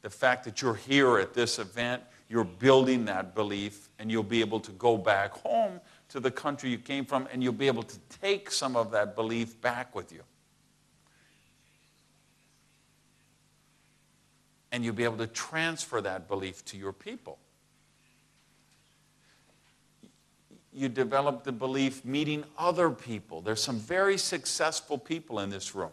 the fact that you're here at this event, you're building that belief, and you'll be able to go back home to the country you came from, and you'll be able to take some of that belief back with you. And you'll be able to transfer that belief to your people. You develop the belief meeting other people. There's some very successful people in this room.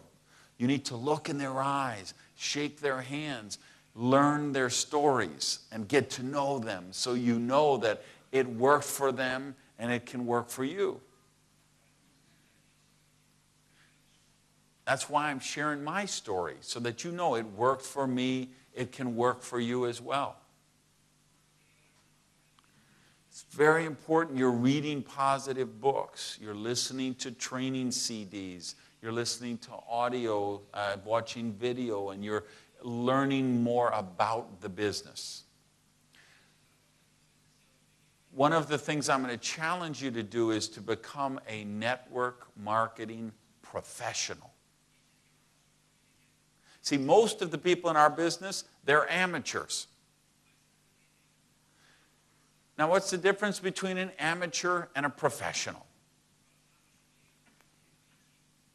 You need to look in their eyes, shake their hands, learn their stories, and get to know them so you know that it worked for them and it can work for you. That's why I'm sharing my story, so that you know it worked for me, it can work for you as well. It's very important you're reading positive books, you're listening to training CDs, you're listening to audio, watching video, and you're learning more about the business. One of the things I'm going to challenge you to do is to become a network marketing professional. See, most of the people in our business, they're amateurs. Now, what's the difference between an amateur and a professional?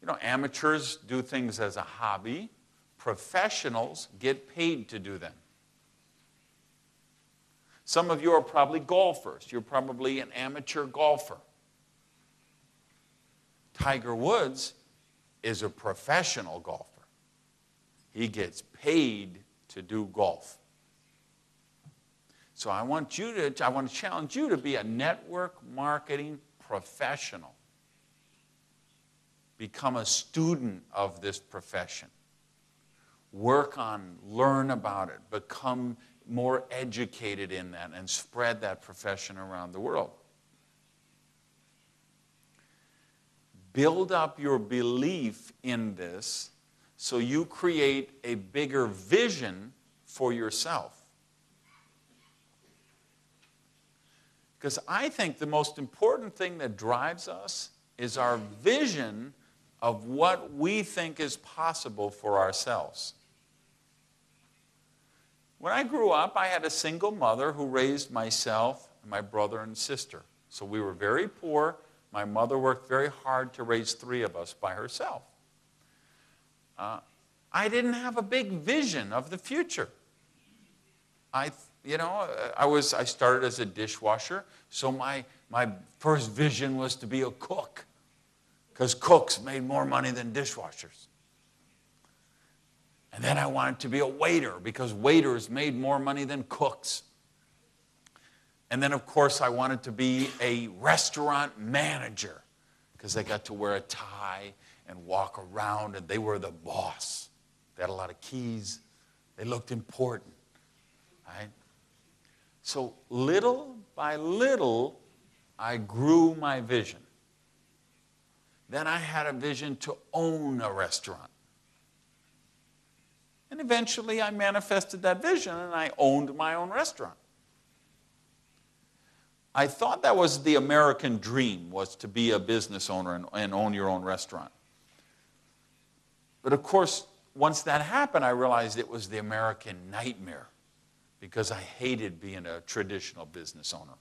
You know, amateurs do things as a hobby. Professionals get paid to do them. Some of you are probably golfers. You're probably an amateur golfer. Tiger Woods is a professional golfer. He gets paid to do golf. So I want to challenge you to be a network marketing professional. Become a student of this profession. Learn about it, become more educated in that, and spread that profession around the world. Build up your belief in this so you create a bigger vision for yourself. Because I think the most important thing that drives us is our vision of what we think is possible for ourselves. When I grew up, I had a single mother who raised myself and my brother and sister. So we were very poor. My mother worked very hard to raise 3 of us by herself. I didn't have a big vision of the future. I started as a dishwasher, so my first vision was to be a cook, because cooks made more money than dishwashers. And then I wanted to be a waiter, because waiters made more money than cooks. And then, of course, I wanted to be a restaurant manager, because I got to wear a tie and walk around, and they were the boss. They had a lot of keys. They looked important. Right? So little by little, I grew my vision. Then I had a vision to own a restaurant. And eventually I manifested that vision and I owned my own restaurant. I thought that was the American dream, was to be a business owner and own your own restaurant. But of course, once that happened, I realized it was the American nightmare, because I hated being a traditional business owner.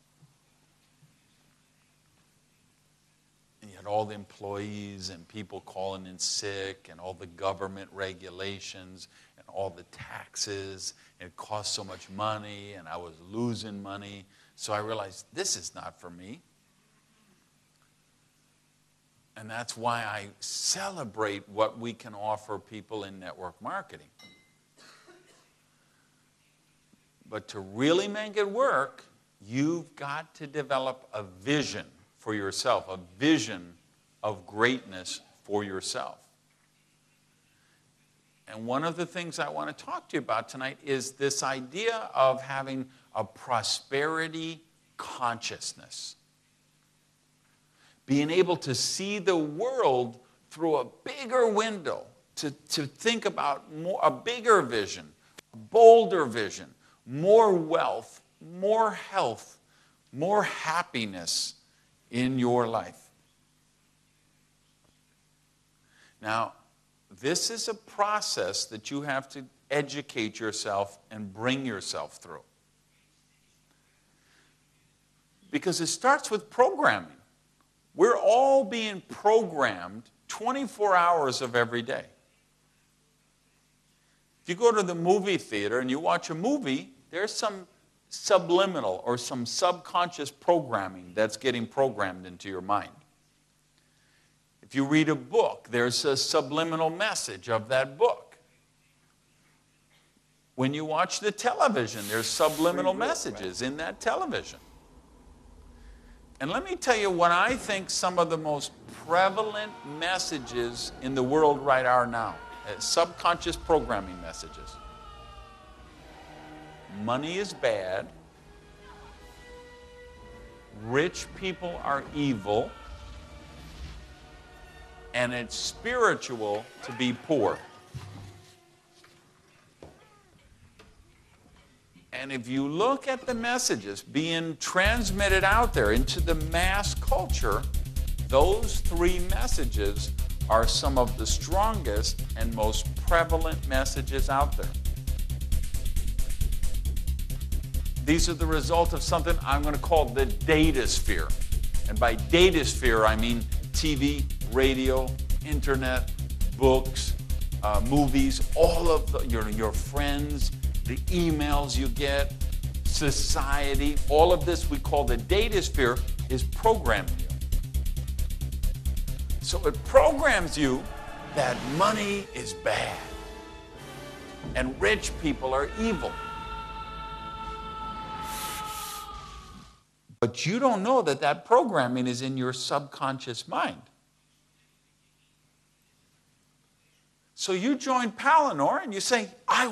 And you had all the employees and people calling in sick, and all the government regulations and all the taxes, and it cost so much money, and I was losing money. So I realized this is not for me. And that's why I celebrate what we can offer people in network marketing. But to really make it work, you've got to develop a vision for yourself, a vision of greatness for yourself. And one of the things I want to talk to you about tonight is this idea of having a prosperity consciousness. Being able to see the world through a bigger window, to think about a bigger vision, a bolder vision, more wealth, more health, more happiness in your life. Now, this is a process that you have to educate yourself and bring yourself through. Because it starts with programming. We're all being programmed 24 hours of every day. If you go to the movie theater and you watch a movie, there's some subliminal or some subconscious programming that's getting programmed into your mind. If you read a book, there's a subliminal message of that book. When you watch the television, there's subliminal messages in that television. And let me tell you what I think some of the most prevalent messages in the world right now, subconscious programming messages. Money is bad. Rich people are evil. And it's spiritual to be poor. And if you look at the messages being transmitted out there into the mass culture, those three messages are some of the strongest and most prevalent messages out there. These are the result of something I'm going to call the data sphere. And by data sphere, I mean TV, radio, internet, books, movies, all of your friends, the emails you get, society, all of this we call the data sphere is programming you. So it programs you that money is bad and rich people are evil. But you don't know that that programming is in your subconscious mind. So you join Palinure and you say, I